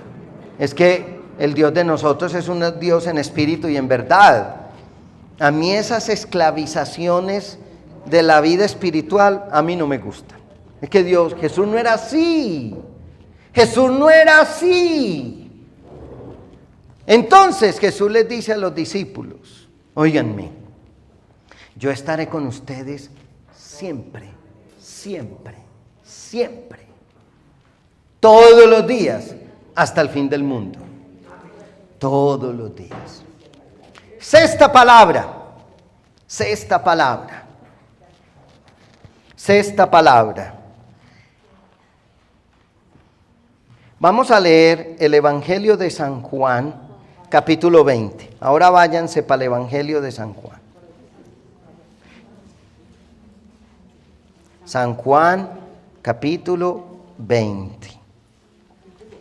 [SPEAKER 1] Es que el Dios de nosotros es un Dios en espíritu y en verdad. A mí esas esclavizaciones de la vida espiritual, a mí no me gustan. Es que Jesús no era así. Jesús no era así. Entonces Jesús les dice a los discípulos, óiganme, yo estaré con ustedes siempre, siempre, siempre, todos los días, hasta el fin del mundo. Todos los días. Sexta palabra. Vamos a leer el Evangelio de San Juan, capítulo 20. Ahora váyanse para el Evangelio de San Juan. San Juan, capítulo 20.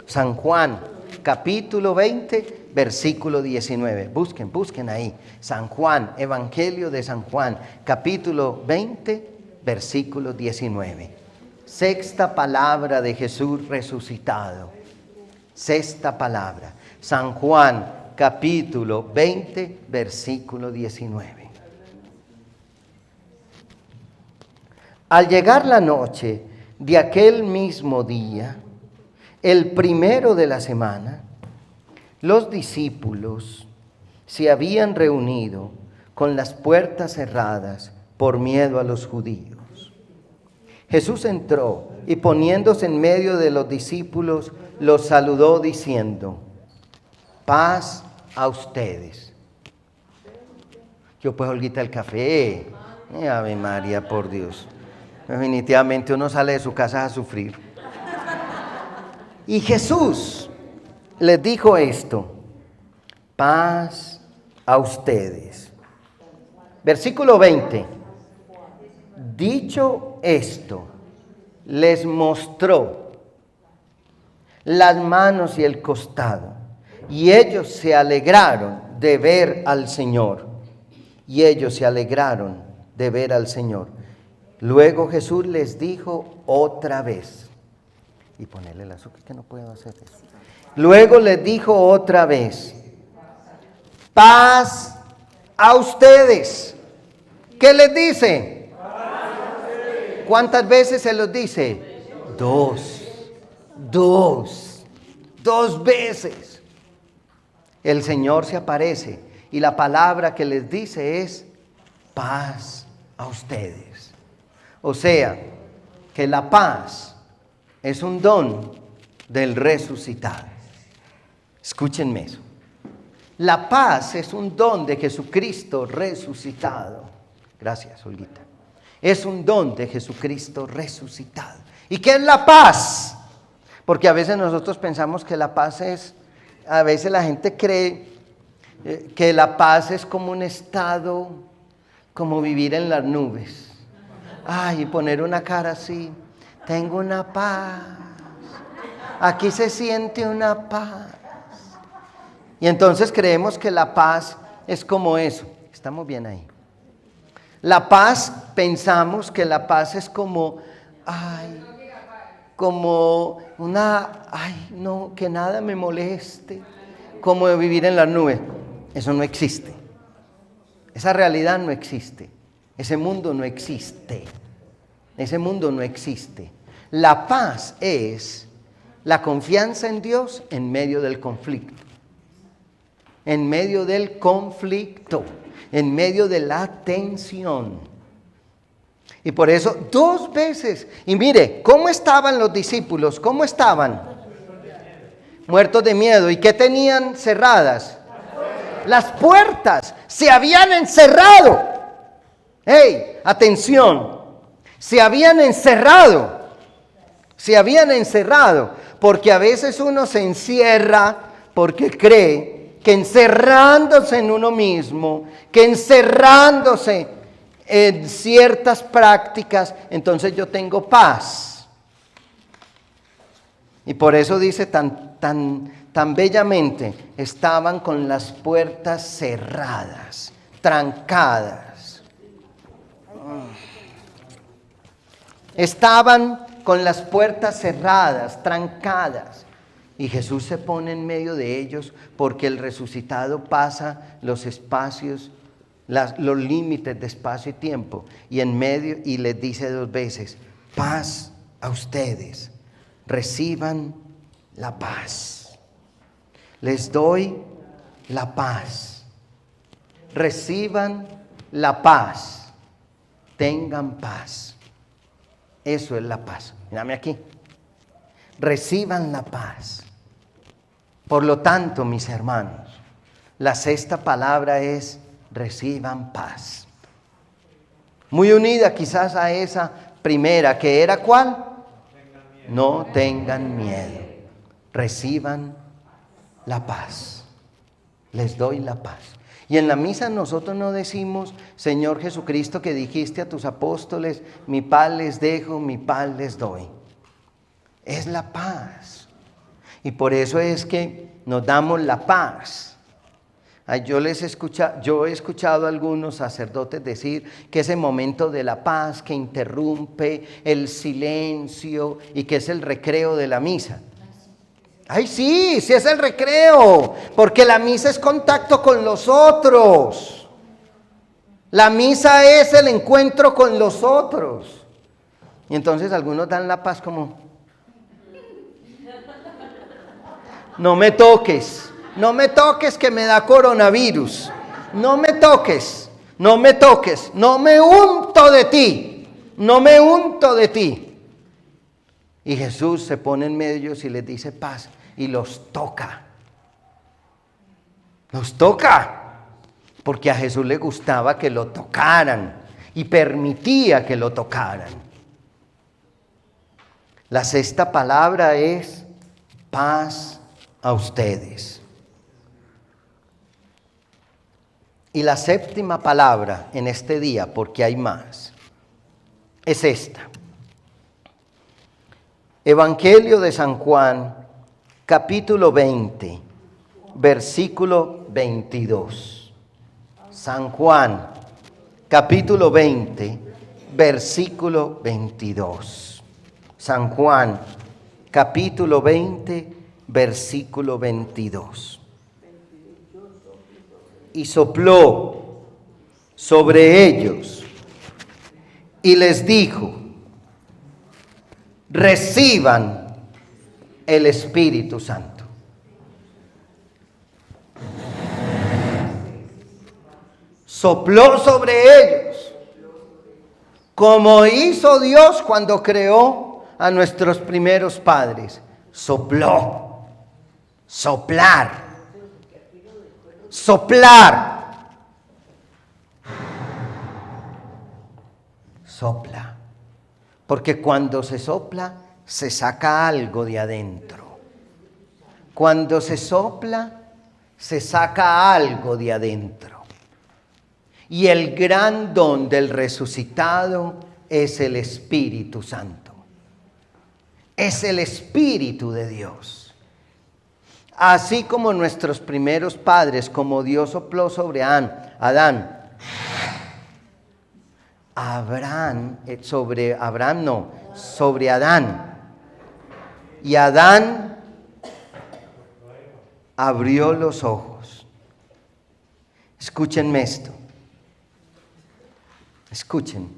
[SPEAKER 1] San Juan, capítulo 20, versículo 19. Busquen ahí. San Juan, Evangelio de San Juan, capítulo 20, versículo 19. Sexta palabra de Jesús resucitado. Sexta palabra. San Juan, capítulo 20, versículo 19. Al llegar la noche de aquel mismo día, el primero de la semana, los discípulos se habían reunido con las puertas cerradas por miedo a los judíos. Jesús entró y poniéndose en medio de los discípulos, los saludó diciendo, paz a ustedes. Yo pues Olguita el café. Ave María, por Dios. Definitivamente uno sale de su casa a sufrir. Y Jesús les dijo esto, paz a ustedes. Versículo 20. Dicho esto, les mostró las manos y el costado, y ellos se alegraron de ver al Señor. Luego Jesús les dijo otra vez, y ponerle el azúcar que no puedo hacer eso. Luego les dijo otra vez, paz a ustedes. ¿Qué les dice? ¿Cuántas veces se los dice? Dos veces. El Señor se aparece y la palabra que les dice es paz a ustedes. O sea, que la paz es un don del resucitado. Escúchenme eso. La paz es un don de Jesucristo resucitado. Gracias, Olguita. Es un don de Jesucristo resucitado. ¿Y qué es la paz? Porque a veces nosotros pensamos que la paz es, a veces la gente cree que la paz es como un estado, como vivir en las nubes. Ay, poner una cara así, tengo una paz, aquí se siente una paz. Y entonces creemos que la paz es como eso. Estamos bien ahí. La paz, pensamos que la paz es como, ay, como ay, no, que nada me moleste, como de vivir en las nubes. Eso no existe. Esa realidad no existe. Ese mundo no existe. Ese mundo no existe. La paz es la confianza en Dios en medio del conflicto. En medio del conflicto. En medio de la tensión. Y por eso 2 veces. Y mire, ¿cómo estaban los discípulos? ¿Cómo estaban? Muertos de miedo. ¿Y qué tenían cerradas? Las puertas. Se habían encerrado. ¡Hey! Atención. Se habían encerrado. Se habían encerrado. Porque a veces uno se encierra porque cree que encerrándose en uno mismo, que encerrándose en ciertas prácticas, entonces yo tengo paz. Y por eso dice tan bellamente, estaban con las puertas cerradas, trancadas. Estaban con las puertas cerradas, trancadas. Y Jesús se pone en medio de ellos porque el resucitado pasa los espacios, los límites de espacio y tiempo, y en medio, y les dice 2 veces, paz a ustedes, reciban la paz. Les doy la paz. Reciban la paz. Tengan paz. Eso es la paz. Mírame aquí. Reciban la paz. Por lo tanto, mis hermanos, la 6ª palabra es reciban paz. Muy unida quizás a esa primera, que era ¿cuál? No tengan miedo. Reciban la paz. Les doy la paz. Y en la misa nosotros no decimos, Señor Jesucristo, que dijiste a tus apóstoles, mi paz les dejo, mi paz les doy. Es la paz. Y por eso es que nos damos la paz. Yo he escuchado a algunos sacerdotes decir que ese momento de la paz que interrumpe el silencio y que es el recreo de la misa. Ay, sí es el recreo, porque la misa es contacto con los otros. La misa es el encuentro con los otros. Y entonces algunos dan la paz como, no me toques. No me toques que me da coronavirus. No me toques. No me toques. No me unto de ti. No me unto de ti. Y Jesús se pone en medio de ellos y les dice paz. Y los toca. Los toca. Porque a Jesús le gustaba que lo tocaran. Y permitía que lo tocaran. La 6ª palabra es paz a ustedes. Y la 7ª palabra en este día, porque hay más, es esta. Evangelio de San Juan, capítulo 20, versículo 22. San Juan, capítulo 20, versículo 22. San Juan, capítulo 20, versículo 22. Y sopló sobre ellos y les dijo, reciban el Espíritu Santo. Sopló sobre ellos, como hizo Dios cuando creó a nuestros primeros padres. Sopló, soplar. Soplar. Sopla. Porque cuando se sopla, se saca algo de adentro. Cuando se sopla, se saca algo de adentro. Y el gran don del resucitado es el Espíritu Santo. Es el Espíritu de Dios. Así como nuestros primeros padres, como Dios sopló sobre Adán, sobre Adán, Y Adán abrió los ojos. Escúchenme esto. Escuchen.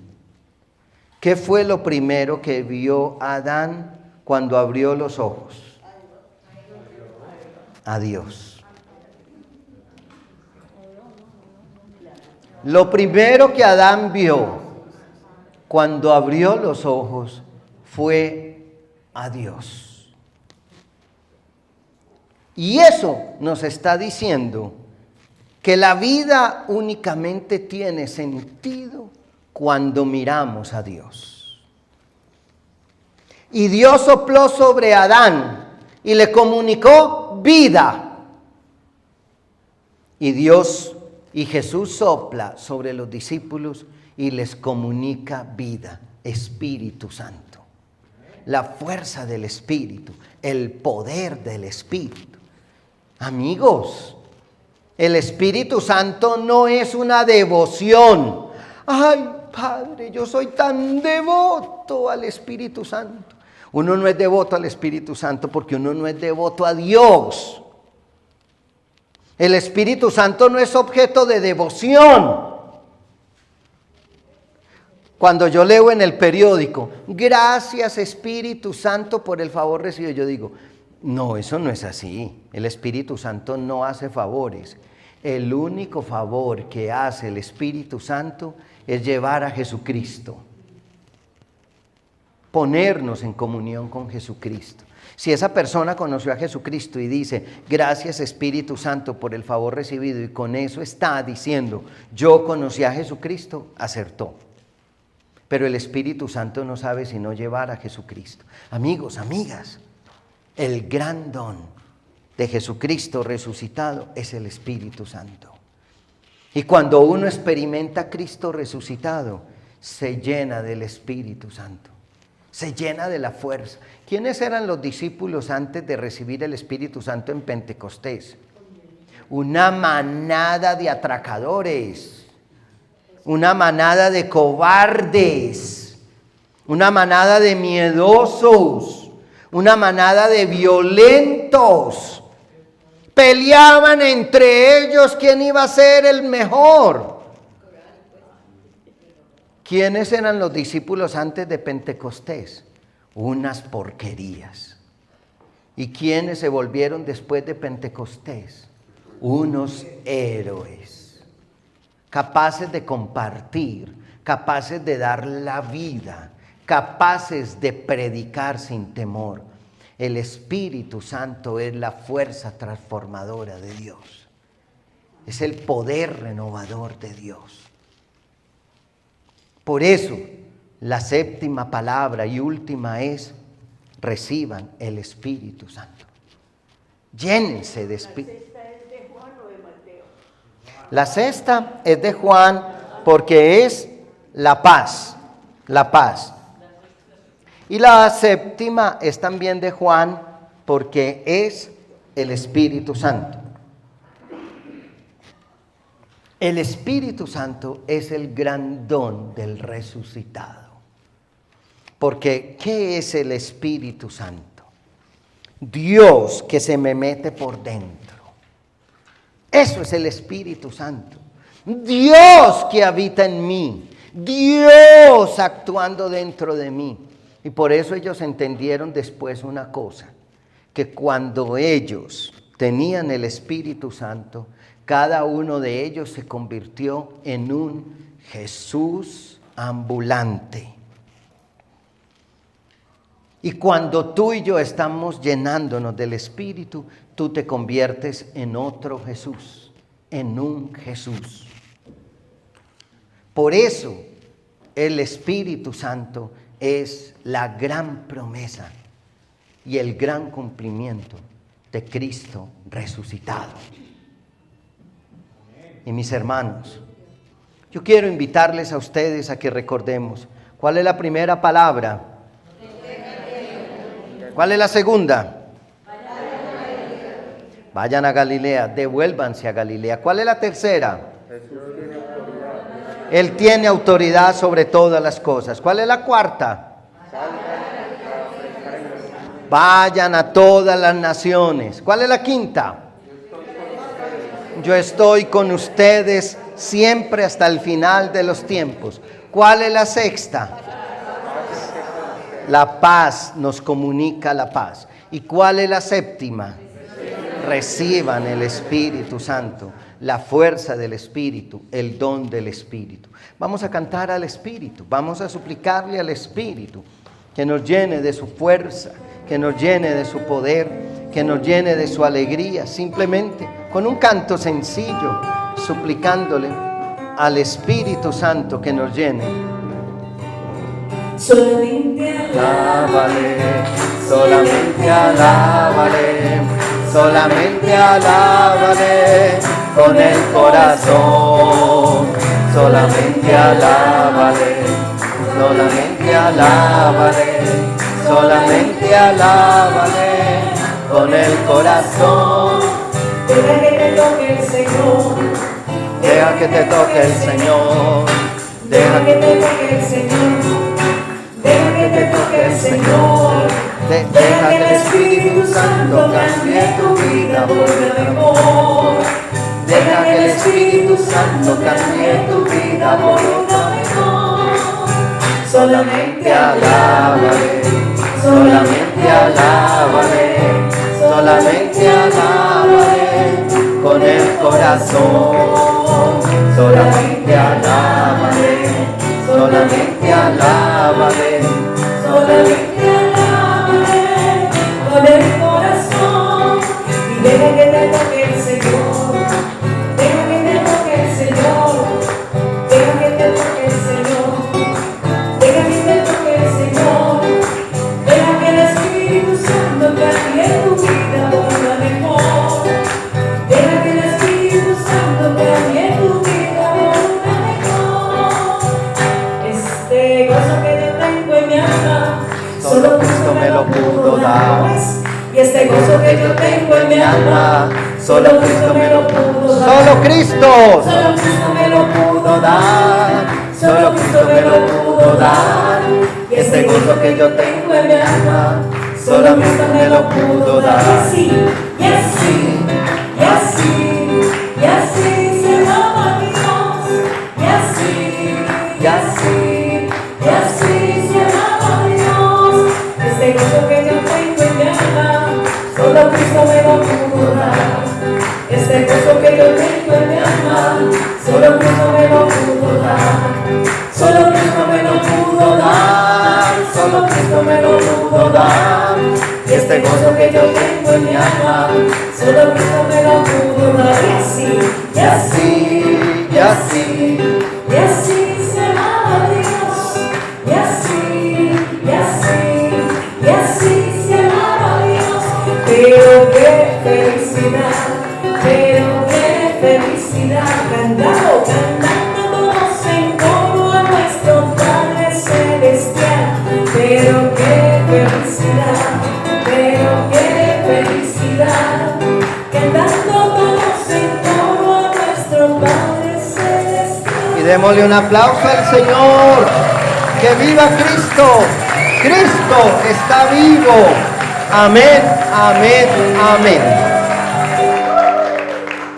[SPEAKER 1] ¿Qué fue lo primero que vio Adán cuando abrió los ojos? A Dios. Lo primero que Adán vio cuando abrió los ojos fue a Dios. Y eso nos está diciendo que la vida únicamente tiene sentido cuando miramos a Dios. Y Dios sopló sobre Adán y le comunicó vida. Y Jesús sopla sobre los discípulos y les comunica vida, Espíritu Santo. La fuerza del Espíritu, el poder del Espíritu. Amigos, el Espíritu Santo no es una devoción. Ay, Padre, yo soy tan devoto al Espíritu Santo. Uno no es devoto al Espíritu Santo porque uno no es devoto a Dios. El Espíritu Santo no es objeto de devoción. Cuando yo leo en el periódico, gracias Espíritu Santo por el favor recibido, yo digo, no, eso no es así. El Espíritu Santo no hace favores. El único favor que hace el Espíritu Santo es llevar a Jesucristo. Ponernos en comunión con Jesucristo. Si esa persona conoció a Jesucristo y dice, gracias Espíritu Santo por el favor recibido, y con eso está diciendo, yo conocí a Jesucristo, acertó. Pero el Espíritu Santo no sabe sino llevar a Jesucristo. Amigos, amigas, el gran don de Jesucristo resucitado es el Espíritu Santo. Y cuando uno experimenta a Cristo resucitado, se llena del Espíritu Santo. Se llena de la fuerza. ¿Quiénes eran los discípulos antes de recibir el Espíritu Santo en Pentecostés? Una manada de atracadores, una manada de cobardes, una manada de miedosos, una manada de violentos. Peleaban entre ellos quién iba a ser el mejor. ¿Quiénes eran los discípulos antes de Pentecostés? Unas porquerías. ¿Y quiénes se volvieron después de Pentecostés? Unos héroes, capaces de compartir, capaces de dar la vida, capaces de predicar sin temor. El Espíritu Santo es la fuerza transformadora de Dios. Es el poder renovador de Dios. Por eso, la séptima palabra y última es, reciban el Espíritu Santo. Llénense de Espíritu.
[SPEAKER 2] ¿La sexta es de Juan o de Mateo?
[SPEAKER 1] La sexta es de Juan porque es la paz, la paz. Y la séptima es también de Juan porque es el Espíritu Santo. El Espíritu Santo es el gran don del resucitado. Porque, ¿qué es el Espíritu Santo? Dios que se me mete por dentro. Eso es el Espíritu Santo. Dios que habita en mí. Dios actuando dentro de mí. Y por eso ellos entendieron después una cosa. Que cuando ellos tenían el Espíritu Santo, cada uno de ellos se convirtió en un Jesús ambulante. Y cuando tú y yo estamos llenándonos del Espíritu, tú te conviertes en otro Jesús, en un Jesús. Por eso el Espíritu Santo es la gran promesa y el gran cumplimiento de Cristo resucitado. Y mis hermanos, yo quiero invitarles a ustedes a que recordemos, ¿cuál es la primera palabra? ¿Cuál es la segunda? Vayan a Galilea, devuélvanse a Galilea. ¿Cuál es la tercera? Él tiene autoridad sobre todas las cosas. ¿Cuál es la cuarta? Vayan a todas las naciones. ¿Cuál es la quinta? Yo estoy con ustedes siempre hasta el final de los tiempos. ¿Cuál es la sexta? La paz, nos comunica la paz. ¿Y cuál es la séptima? Reciban el Espíritu Santo, la fuerza del Espíritu, el don del Espíritu. Vamos a cantar al Espíritu, vamos a suplicarle al Espíritu que nos llene de su fuerza, que nos llene de su poder, que nos llene de su alegría, simplemente con un canto sencillo, suplicándole al Espíritu Santo que nos llene.
[SPEAKER 2] Solamente
[SPEAKER 1] Alábale, solamente alábale, solamente alábale con el corazón. Solamente alábale, solamente alábale, solamente alábale con el corazón.
[SPEAKER 2] deja que te toque el Señor.
[SPEAKER 1] Deja que te toque el Señor.
[SPEAKER 2] Deja que te toque el Señor. Deja que te toque el Señor. Deja que el Espíritu Santo cambie tu vida por lo mejor. Deja que el Espíritu Santo cambie tu vida por lo mejor. Solamente alábale, solamente alábale, solamente alábale con el corazón. Solamente alábale, solamente alábale, solamente alábale con el corazón. Y deja que te toque el Señor, deja que te toque el Señor, deja que te toque el Señor, deja que te toque el Señor, deja que el Espíritu Santo cambie tu vida por lo mejor. Deja que el Espíritu Santo cambie tu vida por lo mejor. Este gozo que yo tengo en mi alma, solo Cristo me lo pudo dar. Y este gozo que yo tengo en mi alma, solo Cristo me lo pudo dar.
[SPEAKER 1] Solo Cristo.
[SPEAKER 2] Solo Cristo me lo pudo dar. Solo Cristo me lo pudo dar. Y este gozo que yo tengo en mi alma, solo Cristo me lo pudo dar. Y así, y así, y así, y así se ama Dios. Y así, y así, y así se ama Dios. Este gozo que yo tengo en mi alma, solo Cristo me lo pudo dar. Este gozo que yo tengo en mi alma, solo Cristo me lo pudo dar. Solo Cristo me lo pudo dar. Solo Cristo me lo pudo dar. Y este gozo que yo tengo en mi alma, solo Cristo me lo pudo dar. Y así, y así,
[SPEAKER 1] Y así.
[SPEAKER 2] y así se ama Dios. Y así, y así, y así se ama Dios. Pero qué felicidad, pero qué felicidad. Cantando, cantando todos en coro a nuestro Padre Celestial. Pero qué felicidad, pero qué felicidad. Cantando todos en coro a nuestro Padre Celestial.
[SPEAKER 1] Y démosle un aplauso al Señor. ¡Que viva Cristo! Cristo está vivo. Amén, amén, amén.